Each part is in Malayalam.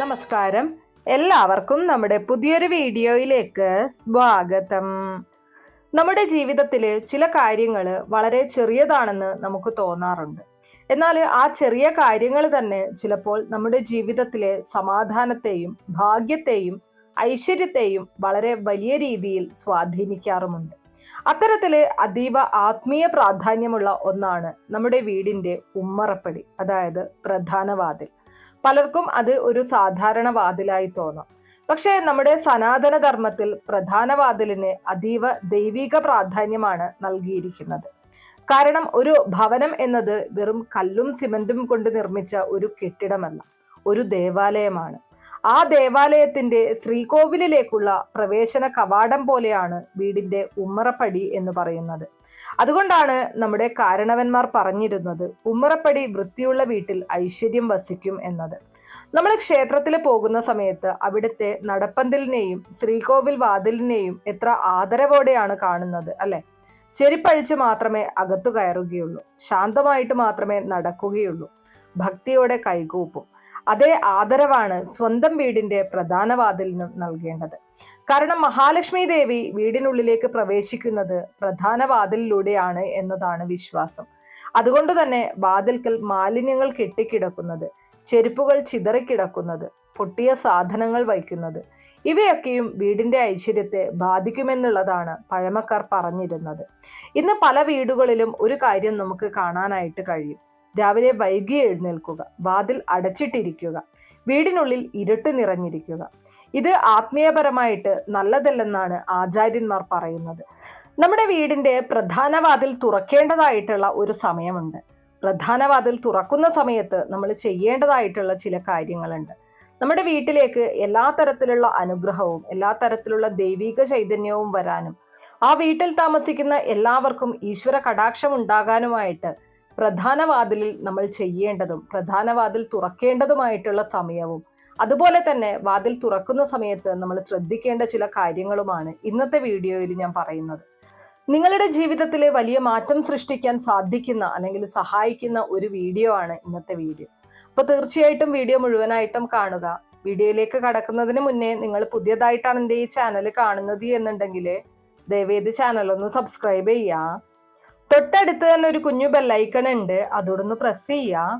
നമസ്കാരം. എല്ലാവർക്കും നമ്മുടെ പുതിയൊരു വീഡിയോയിലേക്ക് സ്വാഗതം. നമ്മുടെ ജീവിതത്തിൽ ചില കാര്യങ്ങൾ വളരെ ചെറിയതാണെന്ന് നമുക്ക് തോന്നാറുണ്ട്. എന്നാൽ ആ ചെറിയ കാര്യങ്ങൾ തന്നെ ചിലപ്പോൾ നമ്മുടെ ജീവിതത്തിലെ സമാധാനത്തെയും ഭാഗ്യത്തെയും ഐശ്വര്യത്തെയും വളരെ വലിയ രീതിയിൽ സ്വാധീനിക്കാറുമുണ്ട്. അത്തരത്തില് അതീവ ആത്മീയ പ്രാധാന്യമുള്ള ഒന്നാണ് നമ്മുടെ വീടിന്റെ ഉമ്മറപ്പടി, അതായത് പ്രധാന വാതിൽ. പലർക്കും അത് ഒരു സാധാരണ വാതിലായി തോന്നാം. പക്ഷേ നമ്മുടെ സനാതന ധർമ്മത്തിൽ പ്രധാന വാതിലിന് അതീവ ദൈവിക പ്രാധാന്യമാണ് നൽകിയിരിക്കുന്നത്. കാരണം ഒരു ഭവനം എന്നത് വെറും കല്ലും സിമന്റും കൊണ്ട് നിർമ്മിച്ച ഒരു കെട്ടിടമല്ല, ഒരു ദേവാലയമാണ്. ആ ദേവാലയത്തിന്റെ ശ്രീകോവിലിലേക്കുള്ള പ്രവേശന കവാടം പോലെയാണ് വീടിന്റെ ഉമ്മറപ്പടി എന്ന് പറയുന്നത്. അതുകൊണ്ടാണ് നമ്മുടെ കാരണവന്മാർ പറഞ്ഞിരുന്നത് ഉമ്മറപ്പടി വൃത്തിയുള്ള വീട്ടിൽ ഐശ്വര്യം വസിക്കും എന്നത്. നമ്മൾ ക്ഷേത്രത്തിൽ പോകുന്ന സമയത്ത് അവിടുത്തെ നടപ്പന്തലിനെയും ശ്രീകോവിൽ വാതിലിനെയും എത്ര ആദരവോടെയാണ് കാണുന്നത്, അല്ലെ? ചെരിപ്പഴിച്ച് മാത്രമേ അകത്തു കയറുകയുള്ളൂ, ശാന്തമായിട്ട് മാത്രമേ നടക്കുകയുള്ളൂ, ഭക്തിയോടെ കൈകൂപ്പും. അതേ ആദരവാണ് സ്വന്തം വീടിന്റെ പ്രധാന വാതിലിനും നൽകേണ്ടത്. കാരണം മഹാലക്ഷ്മി ദേവി വീടിനുള്ളിലേക്ക് പ്രവേശിക്കുന്നത് പ്രധാന വാതിലിലൂടെയാണ് എന്നതാണ് വിശ്വാസം. അതുകൊണ്ട് തന്നെ വാതിൽക്കൽ മാലിന്യങ്ങൾ കെട്ടിക്കിടക്കുന്നത്, ചെരുപ്പുകൾ ചിതറിക്കിടക്കുന്നത്, പൊട്ടിയ സാധനങ്ങൾ വയ്ക്കുന്നത്, ഇവയൊക്കെയും വീടിന്റെ ഐശ്വര്യത്തെ ബാധിക്കുമെന്നുള്ളതാണ് പഴമക്കാർ പറഞ്ഞിരുന്നത്. ഇന്ന് പല വീടുകളിലും ഒരു കാര്യം നമുക്ക് കാണാനായിട്ട് കഴിയും. രാവിലെ വൈകി എഴുന്നേൽക്കുക, വാതിൽ അടച്ചിട്ടിരിക്കുക, വീടിനുള്ളിൽ ഇരുട്ട് നിറഞ്ഞിരിക്കുക. ഇത് ആത്മീയപരമായിട്ട് നല്ലതല്ലെന്നാണ് ആചാര്യന്മാർ പറയുന്നത്. നമ്മുടെ വീടിന്റെ പ്രധാന വാതിൽ തുറക്കേണ്ടതായിട്ടുള്ള ഒരു സമയമുണ്ട്. പ്രധാന വാതിൽ തുറക്കുന്ന സമയത്ത് നമ്മൾ ചെയ്യേണ്ടതായിട്ടുള്ള ചില കാര്യങ്ങളുണ്ട്. നമ്മുടെ വീട്ടിലേക്ക് എല്ലാ തരത്തിലുള്ള അനുഗ്രഹവും എല്ലാ തരത്തിലുള്ള ദൈവിക ചൈതന്യവും വരാനും ആ വീട്ടിൽ താമസിക്കുന്ന എല്ലാവർക്കും ഈശ്വര കടാക്ഷം ഉണ്ടാകാനുമായിട്ട് പ്രധാന വാതിലിൽ നമ്മൾ ചെയ്യേണ്ടതും പ്രധാന വാതിൽ തുറക്കേണ്ടതുമായിട്ടുള്ള സമയവും അതുപോലെ തന്നെ വാതിൽ തുറക്കുന്ന സമയത്ത് നമ്മൾ ശ്രദ്ധിക്കേണ്ട ചില കാര്യങ്ങളുമാണ് ഇന്നത്തെ വീഡിയോയിൽ ഞാൻ പറയുന്നത്. നിങ്ങളുടെ ജീവിതത്തിൽ വലിയ മാറ്റം സൃഷ്ടിക്കാൻ സാധിക്കുന്ന അല്ലെങ്കിൽ സഹായിക്കുന്ന ഒരു വീഡിയോ ആണ് ഇന്നത്തെ വീഡിയോ. അപ്പോൾ തീർച്ചയായിട്ടും വീഡിയോ മുഴുവനായിട്ടും കാണുക. വീഡിയോയിലേക്ക് കടക്കുന്നതിന് മുന്നേ നിങ്ങൾ പുതിയതായിട്ടാണ് എൻ്റെ ഈ ചാനൽ കാണുന്നത് എന്നുണ്ടെങ്കിൽ ദയവേത് ചാനൽ ഒന്ന് സബ്സ്ക്രൈബ് ചെയ്യുക. തൊട്ടടുത്ത് തന്നെ ഒരു കുഞ്ഞു ബെല്ലൈക്കൺ ഉണ്ട്, അതോടൊന്ന് പ്രസ് ചെയ്യുക.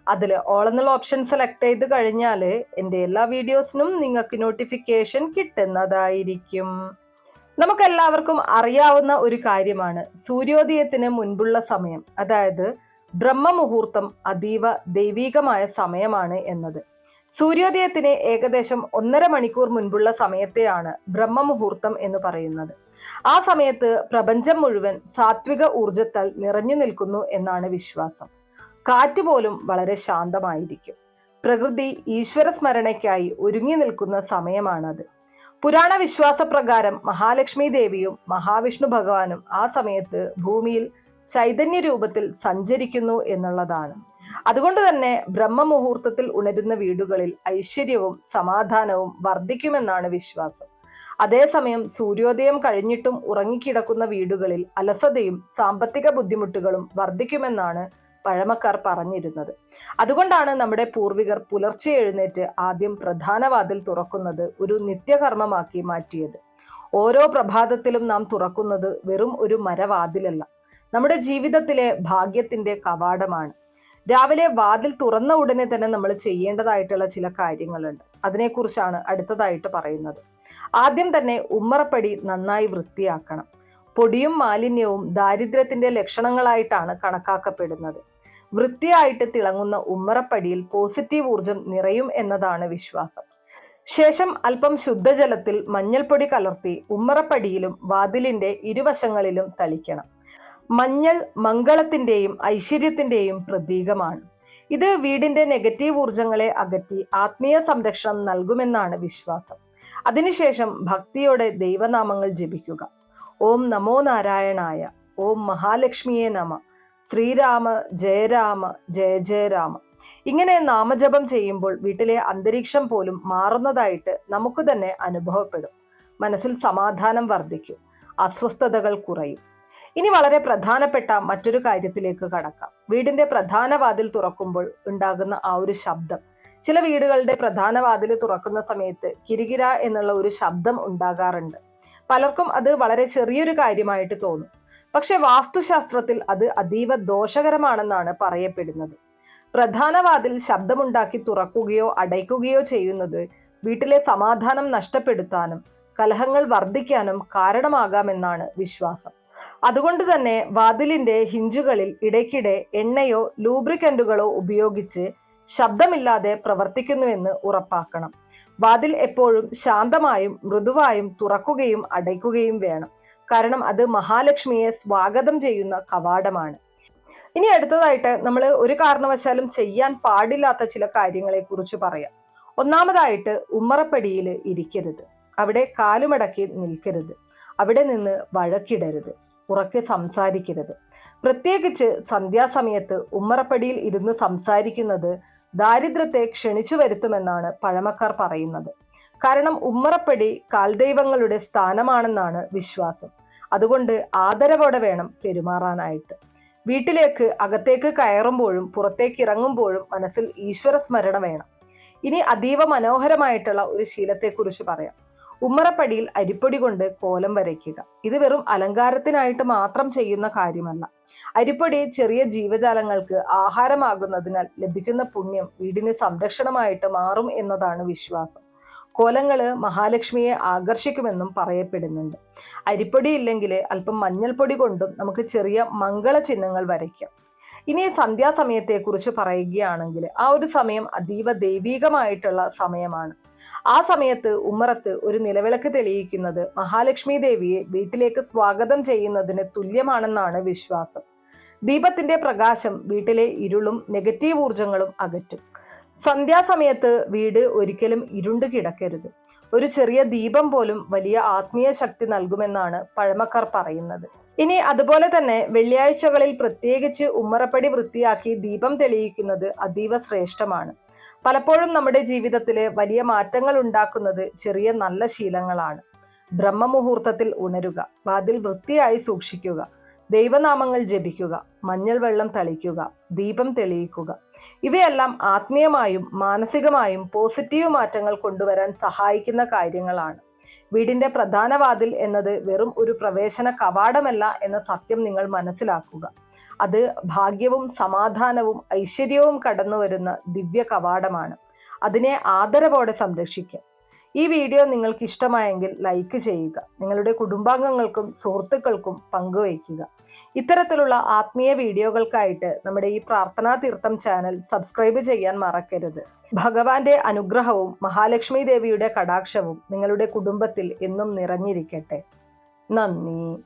അതിൽ ഓൾ എന്നുള്ള ഓപ്ഷൻ സെലക്ട് ചെയ്ത് കഴിഞ്ഞാൽ എൻ്റെ എല്ലാ വീഡിയോസിനും നിങ്ങൾക്ക് നോട്ടിഫിക്കേഷൻ കിട്ടുന്നതായിരിക്കും. നമുക്കെല്ലാവർക്കും അറിയാവുന്ന ഒരു കാര്യമാണ് സൂര്യോദയത്തിന് മുൻപുള്ള സമയം, അതായത് ബ്രഹ്മമുഹൂർത്തം അതീവ ദൈവികമായ സമയമാണ് എന്നത്. സൂര്യോദയത്തിന് ഏകദേശം 1.5 മണിക്കൂർ മുൻപുള്ള സമയത്തെയാണ് ബ്രഹ്മമുഹൂർത്തം എന്ന് പറയുന്നത്. ആ സമയത്ത് പ്രപഞ്ചം മുഴുവൻ സാത്വിക ഊർജത്താൽ നിറഞ്ഞു നിൽക്കുന്നു എന്നാണ് വിശ്വാസം. കാറ്റ് പോലും വളരെ ശാന്തമായിരിക്കും. പ്രകൃതി ഈശ്വര സ്മരണയ്ക്കായി ഒരുങ്ങി നിൽക്കുന്ന സമയമാണത്. പുരാണ വിശ്വാസപ്രകാരം മഹാലക്ഷ്മി ദേവിയും മഹാവിഷ്ണു ഭഗവാനും ആ സമയത്ത് ഭൂമിയിൽ ചൈതന്യ രൂപത്തിൽ സഞ്ചരിക്കുന്നു എന്നുള്ളതാണ്. അതുകൊണ്ട് തന്നെ ബ്രഹ്മമുഹൂർത്തത്തിൽ ഉണരുന്ന വീടുകളിൽ ഐശ്വര്യവും സമാധാനവും വർദ്ധിക്കുമെന്നാണ് വിശ്വാസം. അതേസമയം സൂര്യോദയം കഴിഞ്ഞിട്ടും ഉറങ്ങിക്കിടക്കുന്ന വീടുകളിൽ അലസതയും സാമ്പത്തിക ബുദ്ധിമുട്ടുകളും വർദ്ധിക്കുമെന്നാണ് പഴമക്കാർ പറഞ്ഞിരുന്നത്. അതുകൊണ്ടാണ് നമ്മുടെ പൂർവികർ പുലർച്ചെ എഴുന്നേറ്റ് ആദ്യം പ്രധാന വാതിൽ തുറക്കുന്നത് ഒരു നിത്യകർമ്മമാക്കി മാറ്റിയത്. ഓരോ പ്രഭാതത്തിലും നാം തുറക്കുന്നത് വെറും ഒരു മരവാതിലല്ല, നമ്മുടെ ജീവിതത്തിലെ ഭാഗ്യത്തിന്റെ കവാടമാണ്. രാവിലെ വാതിൽ തുറന്ന ഉടനെ തന്നെ നമ്മൾ ചെയ്യേണ്ടതായിട്ടുള്ള ചില കാര്യങ്ങളുണ്ട്. അതിനെക്കുറിച്ചാണ് അടുത്തതായിട്ട് പറയുന്നത്. ആദ്യം തന്നെ ഉമ്മറപ്പടി നന്നായി വൃത്തിയാക്കണം. പൊടിയും മാലിന്യവും ദാരിദ്ര്യത്തിന്റെ ലക്ഷണങ്ങളായിട്ടാണ് കണക്കാക്കപ്പെടുന്നത്. വൃത്തിയായിട്ട് തിളങ്ങുന്ന ഉമ്മറപ്പടിയിൽ പോസിറ്റീവ് ഊർജം നിറയും എന്നതാണ് വിശ്വാസം. ശേഷം അല്പം ശുദ്ധജലത്തിൽ മഞ്ഞൾപ്പൊടി കലർത്തി ഉമ്മറപ്പടിയിലും വാതിലിന്റെ ഇരുവശങ്ങളിലും തളിക്കണം. മഞ്ഞൾ മംഗളത്തിന്റെയും ഐശ്വര്യത്തിന്റെയും പ്രതീകമാണ്. ഇത് വീടിന്റെ നെഗറ്റീവ് ഊർജങ്ങളെ അകറ്റി ആത്മീയ സംരക്ഷണം നൽകുമെന്നാണ് വിശ്വാസം. അതിനുശേഷം ഭക്തിയോടെ ദൈവനാമങ്ങൾ ജപിക്കുക. ഓം നമോ നാരായണായ, ഓം മഹാലക്ഷ്മിയെ നമ, ശ്രീരാമ ജയരാമ ജയ ജയ രാമ. ഇങ്ങനെ നാമജപം ചെയ്യുമ്പോൾ വീട്ടിലെ അന്തരീക്ഷം പോലും മാറുന്നതായിട്ട് നമുക്ക് തന്നെ അനുഭവപ്പെടും. മനസ്സിൽ സമാധാനം വർദ്ധിക്കും, അസ്വസ്ഥതകൾ കുറയും. ഇനി വളരെ പ്രധാനപ്പെട്ട മറ്റൊരു കാര്യത്തിലേക്ക് കടക്കാം. വീടിന്റെ പ്രധാന വാതിൽ തുറക്കുമ്പോൾ ഉണ്ടാകുന്ന ആ ഒരു ശബ്ദം ചില വീടുകളുടെ പ്രധാന വാതിൽ തുറക്കുന്ന സമയത്ത് കിരികിര എന്നുള്ള ഒരു ശബ്ദം ഉണ്ടാകാറുണ്ട്. പലർക്കും അത് വളരെ ചെറിയൊരു കാര്യമായിട്ട് തോന്നും. പക്ഷെ വാസ്തുശാസ്ത്രത്തിൽ അത് അതീവ ദോഷകരമാണെന്നാണ് പറയപ്പെടുന്നത്. പ്രധാന വാതിൽ ശബ്ദമുണ്ടാക്കി തുറക്കുകയോ അടയ്ക്കുകയോ ചെയ്യുന്നത് വീട്ടിലെ സമാധാനം നഷ്ടപ്പെടുത്താനും കലഹങ്ങൾ വർദ്ധിക്കാനും കാരണമാകാമെന്നാണ് വിശ്വാസം. അതുകൊണ്ട് തന്നെ വാതിലിന്റെ ഹിഞ്ചുകളിൽ ഇടയ്ക്കിടെ എണ്ണയോ ലൂബ്രിക്കന്റുകളോ ഉപയോഗിച്ച് ശബ്ദമില്ലാതെ പ്രവർത്തിക്കുന്നുവെന്ന് ഉറപ്പാക്കണം. വാതിൽ എപ്പോഴും ശാന്തമായും മൃദുവായും തുറക്കുകയും അടയ്ക്കുകയും വേണം. കാരണം അത് മഹാലക്ഷ്മിയെ സ്വാഗതം ചെയ്യുന്ന കവാടമാണ്. ഇനി അടുത്തതായിട്ട് നമ്മൾ ഒരു കാരണവശാലും ചെയ്യാൻ പാടില്ലാത്ത ചില കാര്യങ്ങളെ കുറിച്ച് പറയാം. ഒന്നാമതായിട്ട് ഉമ്മറപ്പടിയിൽ ഇരിക്കരുത്. അവിടെ കാലുമടക്കി നിൽക്കരുത്. അവിടെ നിന്ന് വഴക്കിടരുത്. ഉറക്കെ സംസാരിക്കരുത്. പ്രത്യേകിച്ച് സന്ധ്യാസമയത്ത് ഉമ്മറപ്പടിയിൽ ഇരുന്ന് സംസാരിക്കുന്നത് ദാരിദ്ര്യത്തെ ക്ഷണിച്ചു വരുത്തുമെന്നാണ് പഴമക്കാർ പറയുന്നത്. കാരണം ഉമ്മറപ്പടി കാൽദൈവങ്ങളുടെ സ്ഥാനമാണെന്നാണ് വിശ്വാസം. അതുകൊണ്ട് ആദരവോടെ വേണം പെരുമാറാനായിട്ട്. വീട്ടിലേക്ക് അകത്തേക്ക് കയറുമ്പോഴും പുറത്തേക്ക് ഇറങ്ങുമ്പോഴും മനസ്സിൽ ഈശ്വര സ്മരണ വേണം. ഇനി അതീവ മനോഹരമായിട്ടുള്ള ഒരു ശീലത്തെക്കുറിച്ച് പറയാം. ഉമ്മറപ്പടിയിൽ അരിപ്പൊടി കൊണ്ട് കോലം വരയ്ക്കുക. ഇത് വെറും അലങ്കാരത്തിനായിട്ട് മാത്രം ചെയ്യുന്ന കാര്യമല്ല. അരിപ്പൊടി ചെറിയ ജീവജാലങ്ങൾക്ക് ആഹാരമാകുന്നതിനാൽ ലഭിക്കുന്ന പുണ്യം വീടിന് സംരക്ഷണമായിട്ട് മാറും എന്നതാണ് വിശ്വാസം. കോലങ്ങള് മഹാലക്ഷ്മിയെ ആകർഷിക്കുമെന്നും പറയപ്പെടുന്നുണ്ട്. അരിപ്പൊടി ഇല്ലെങ്കിൽ അല്പം മഞ്ഞൾപ്പൊടി കൊണ്ടും നമുക്ക് ചെറിയ മംഗള ചിഹ്നങ്ങൾ വരയ്ക്കാം. ഇനി സന്ധ്യാസമയത്തെക്കുറിച്ച് പറയുകയാണെങ്കിൽ ആ ഒരു സമയം അതീവ ദൈവീകമായിട്ടുള്ള സമയമാണ്. ആ സമയത്ത് ഉമ്മറത്ത് ഒരു നിലവിളക്ക് തെളിയിക്കുന്നത് മഹാലക്ഷ്മി ദേവിയെ വീട്ടിലേക്ക് സ്വാഗതം ചെയ്യുന്നതിന് തുല്യമാണെന്നാണ് വിശ്വാസം. ദീപത്തിന്റെ പ്രകാശം വീട്ടിലെ ഇരുളും നെഗറ്റീവ് ഊർജങ്ങളും അകറ്റും. സന്ധ്യാസമയത്ത് വീട് ഒരിക്കലും ഇരുണ്ടു കിടക്കരുത്. ഒരു ചെറിയ ദീപം പോലും വലിയ ആത്മീയ ശക്തി നൽകുമെന്നാണ് പഴമക്കാർ പറയുന്നത്. ഇനി അതുപോലെ തന്നെ വെള്ളിയാഴ്ചകളിൽ പ്രത്യേകിച്ച് ഉമ്മറപ്പടി വൃത്തിയാക്കി ദീപം തെളിയിക്കുന്നത് അതീവ ശ്രേഷ്ഠമാണ്. പലപ്പോഴും നമ്മുടെ ജീവിതത്തിലെ വലിയ മാറ്റങ്ങൾ ഉണ്ടാക്കുന്നത് ചെറിയ നല്ല ശീലങ്ങളാണ്. ബ്രഹ്മമുഹൂർത്തത്തിൽ ഉണരുക, വാതിൽ വൃത്തിയായി സൂക്ഷിക്കുക, ദൈവനാമങ്ങൾ ജപിക്കുക, മഞ്ഞൾ വെള്ളം തളിക്കുക, ദീപം തെളിയിക്കുക. ഇവയെല്ലാം ആത്മീയമായും മാനസികമായും പോസിറ്റീവ് മാറ്റങ്ങൾ കൊണ്ടുവരാൻ സഹായിക്കുന്ന കാര്യങ്ങളാണ്. വീടിന്റെ പ്രധാന വാതിൽ എന്നത് വെറും ഒരു പ്രവേശന കവാടമല്ല എന്ന സത്യം നിങ്ങൾ മനസ്സിലാക്കുക. അത് ഭാഗ്യവും സമാധാനവും ഐശ്വര്യവും കടന്നു വരുന്ന ദിവ്യ കവാടമാണ്. അതിനെ ആദരവോടെ സംരക്ഷിക്കുക. ഈ വീഡിയോ നിങ്ങൾക്ക് ഇഷ്ടമായെങ്കിൽ ലൈക്ക് ചെയ്യുക. നിങ്ങളുടെ കുടുംബാംഗങ്ങൾക്കും സുഹൃത്തുക്കൾക്കും പങ്കുവയ്ക്കുക. ഇത്തരത്തിലുള്ള ആത്മീയ വീഡിയോകൾക്കായിട്ട് നമ്മുടെ ഈ പ്രാർത്ഥനാ തീർത്ഥം ചാനൽ സബ്സ്ക്രൈബ് ചെയ്യാൻ മറക്കരുത്. ഭഗവാന്റെ അനുഗ്രഹവും മഹാലക്ഷ്മി ദേവിയുടെ കടാക്ഷവും നിങ്ങളുടെ കുടുംബത്തിൽ എന്നും നിറഞ്ഞിരിക്കട്ടെ. നന്ദി.